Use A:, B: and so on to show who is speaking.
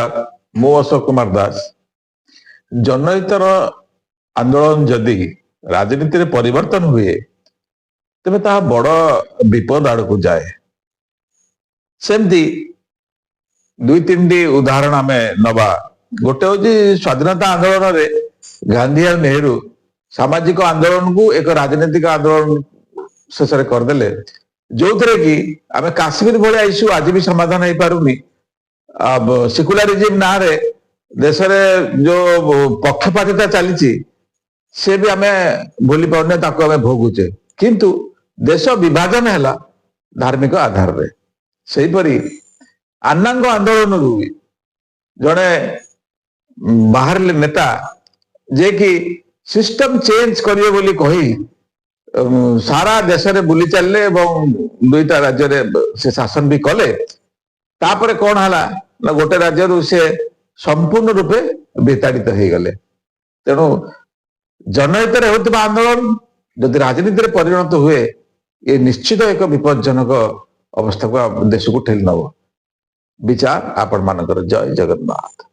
A: नमस्कार मु अशोक कुमार दास जनहितर आंदोलन जदि राजनीति रे परिवर्तन हुए तेबे ता बड़ विपद आड़ को जाए। सेमती दुई तीन उदाहरण आम नवा गोटे हूँ स्वाधीनता आंदोलन रे गांधी और नेहरू सामाजिक आंदोलन को एक राजनीतिक आंदोलन शेष करदे जो थे कि आम काश्मीर भाया इश्यू आज भी समाधान हो पारुनी। अब सेकुलरिज्म ना रे देश रे जो पक्षपातिता चली से भी आम भूली पाने आम भोगुचे किंतु देश विभाजन है धार्मिक आधार रे सेहीपरि अन्नांग आंदोलन रु जड़े बाहर नेता जे कि सिस्टम चेंज करिए बोली कही सारा देश रे बुली चलले दुईटा राज्य रे से शासन भी कले तापरे कौन हला ना गोटे राज्य रु से संपूर्ण रूपे विताड़ित हो गले। तेणु जनहित रे होतिबा आंदोलन जदि राजनीति रे परिणत हुए ये निश्चित एक विपज्जनक अवस्था को देश को ठेली नब। विचार आपण मानकर जय जगन्नाथ।